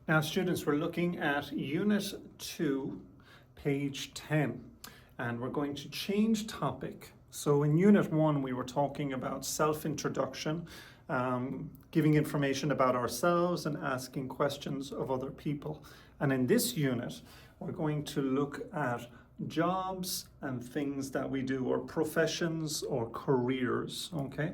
Now, students, we're looking at Unit 2, page 10, and we're going to change topic. So in Unit 1, we were talking about self-introduction, giving information about ourselves and asking questions of other people. And in this unit, we're going to look at jobs and things that we do, or professions or careers, okay?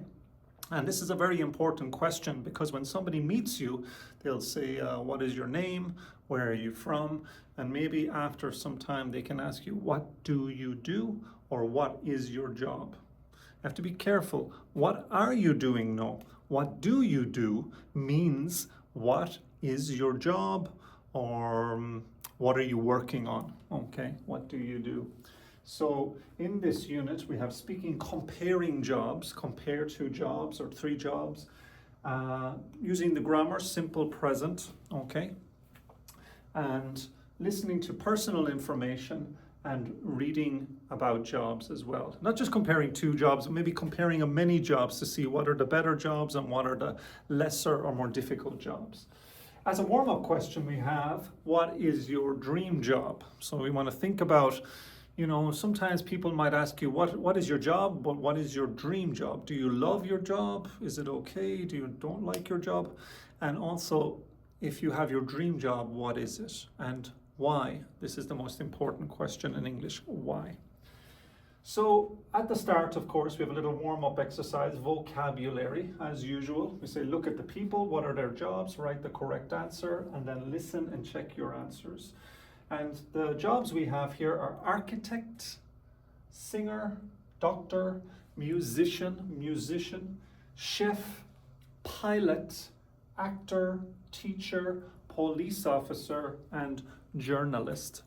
And this is a very important question because when somebody meets you, they'll say, what is your name? Where are you from? And maybe after some time they can ask you, what do you do? Or what is your job? You have to be careful. What are you doing? No. What do you do means what is your job, or what are you working on? Okay, what do you do? So in this unit, we have speaking, comparing jobs, compare two jobs or three jobs, using the grammar, simple present, okay? And listening to personal information and reading about jobs as well. Not just comparing two jobs, maybe comparing many jobs to see what are the better jobs and what are the lesser or more difficult jobs. As a warm-up question, we have, what is your dream job? So we want to think about, you know, sometimes people might ask you, what is your job, but what is your dream job? Do you love your job? Is it okay? Do you don't like your job? And also, if you have your dream job, what is it? And why? This is the most important question in English, why? So at the start, of course, we have a little warm-up exercise, vocabulary, as usual. We say, look at the people, what are their jobs, write the correct answer, and then listen and check your answers. And the jobs we have here are architect, singer, doctor, musician, chef, pilot, actor, teacher, police officer, and journalist.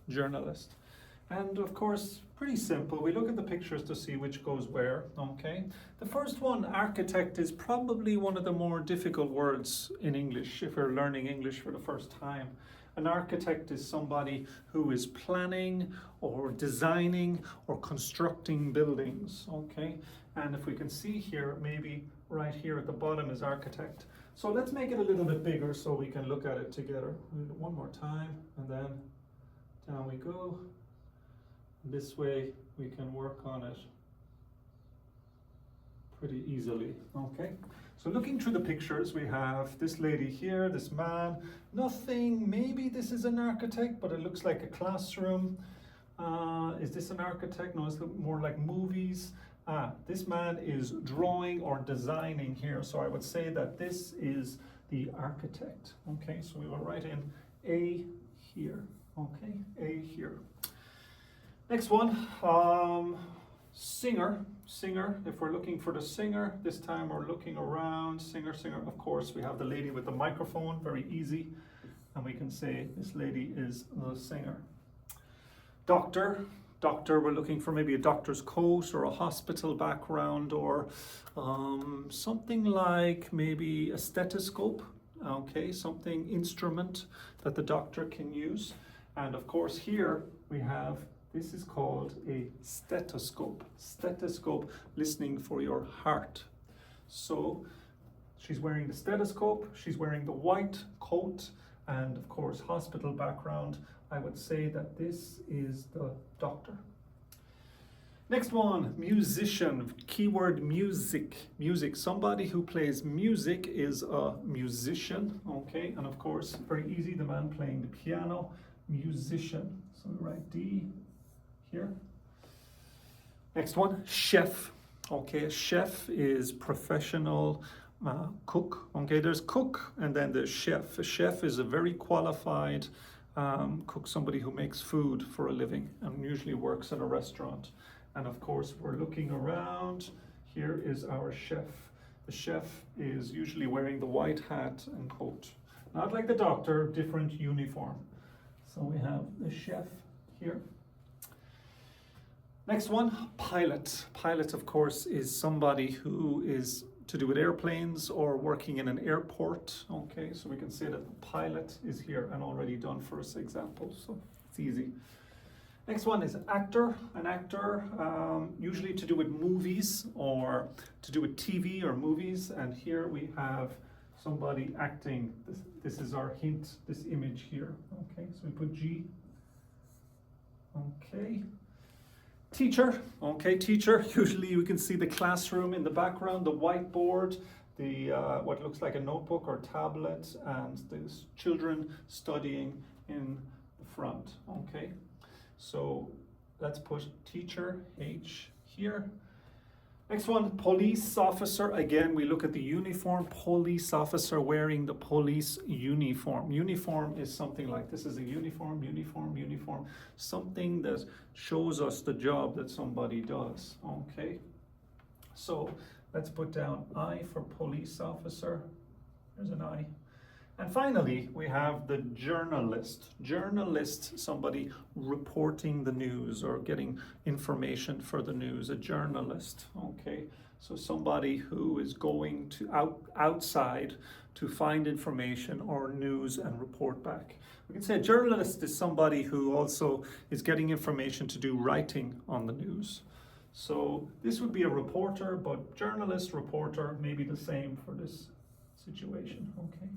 And of course, pretty simple. We look at the pictures to see which goes where, okay? The first one, architect, is probably one of the more difficult words in English if you're learning English for the first time. An architect is somebody who is planning or designing or constructing buildings, okay? And if we can see here, maybe right here at the bottom is architect. So let's make it a little bit bigger so we can look at it together. One more time, and then down we go. This way we can work on it pretty easily, okay? So looking through the pictures, we have this lady here, this man, nothing, maybe this is an architect, but it looks like a classroom. Is this an architect? No, it's more like movies. This man is drawing or designing here, so I would say that this is the architect, okay? So we will write in A here, okay? A here. Next one, singer. If we're looking for the singer, this time we're looking around, singer. Of course, we have the lady with the microphone, very easy. And we can say this lady is the singer. Doctor, we're looking for maybe a doctor's coat or a hospital background, or something like maybe a stethoscope, okay, something instrument that the doctor can use. And of course here we have, this is called a stethoscope. Stethoscope, listening for your heart. So she's wearing the stethoscope, she's wearing the white coat, and of course hospital background. I would say that this is the doctor. Next one, musician, keyword music. Somebody who plays music is a musician, okay? And of course, very easy, the man playing the piano, musician. So we write D here. Next one, chef. Okay, a chef is professional cook. Okay, there's cook and then there's chef. A chef is a very qualified cook, somebody who makes food for a living and usually works in a restaurant. And of course, we're looking around. Here is our chef. The chef is usually wearing the white hat and coat. Not like the doctor, different uniform. So we have the chef here. Next one, pilot. Pilot, of course, is somebody who is to do with airplanes or working in an airport. Okay, so we can say that the pilot is here and already done for us example, so it's easy. Next one is actor. An actor, usually to do with movies or to do with TV or movies. And here we have somebody acting. This is our hint, this image here. Okay, so we put G. Okay. Teacher. Okay, teacher. Usually we can see the classroom in the background, the whiteboard, the what looks like a notebook or tablet, and the children studying in the front. Okay, so let's put teacher, H here. Next one, police officer. Again, we look at the uniform. Police officer wearing the police uniform. Uniform is something like this is a uniform, uniform, uniform. Something that shows us the job that somebody does. Okay, so let's put down I for police officer. There's an I. And finally, we have the journalist. Journalist, somebody reporting the news or getting information for the news, a journalist, okay? So somebody who is going to outside to find information or news and report back. We can say a journalist is somebody who also is getting information to do writing on the news. So this would be a reporter, but journalist, reporter, maybe the same for this situation, okay?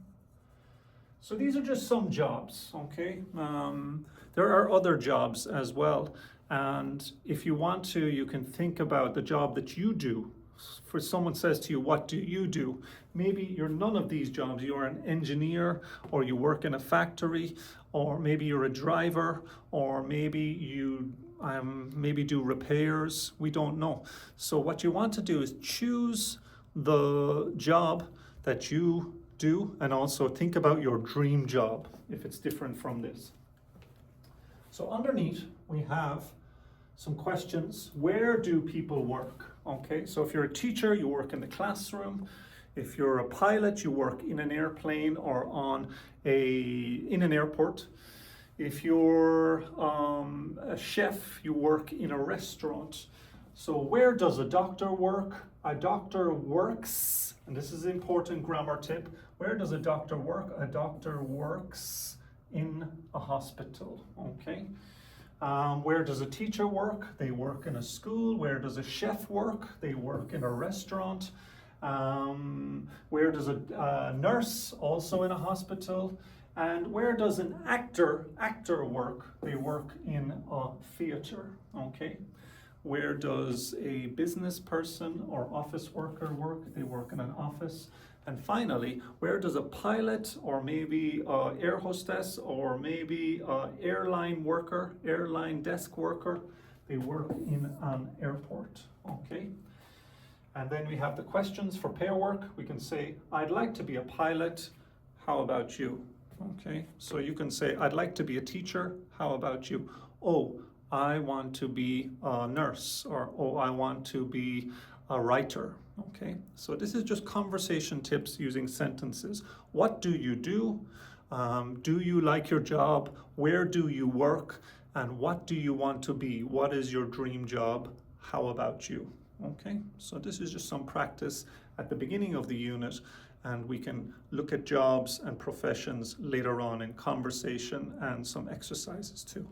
So these are just some jobs, okay? There are other jobs as well. And if you want to, you can think about the job that you do. For someone says to you, what do you do? Maybe you're none of these jobs. You're an engineer, or you work in a factory, or maybe you're a driver, or maybe you maybe do repairs. We don't know. So what you want to do is choose the job that you do, and also think about your dream job if it's different from this. So underneath we have some questions. Where do people work? Okay, so if you're a teacher, you work in the classroom. If you're a pilot, you work in an airplane or in an airport. If you're a chef, you work in a restaurant. So where does a doctor work? A doctor works, and this is an important grammar tip. Where does a doctor work? A doctor works in a hospital, okay? Where does a teacher work? They work in a school. Where does a chef work? They work in a restaurant. Where does a nurse? Also in a hospital. And where does an actor work? They work in a theater, okay? Where does a business person or office worker work? They work in an office. And finally, where does a pilot or maybe an air hostess or maybe an airline worker, airline desk worker, they work in an airport, okay? And then we have the questions for pair work. We can say, I'd like to be a pilot. How about you? Okay, so you can say, I'd like to be a teacher. How about you? Oh, I want to be a nurse, or oh, I want to be a writer. Okay, so this is just conversation tips using sentences. What do you do? Do you like your job? Where do you work? And what do you want to be? What is your dream job? How about you? Okay, so this is just some practice at the beginning of the unit, and we can look at jobs and professions later on in conversation and some exercises too.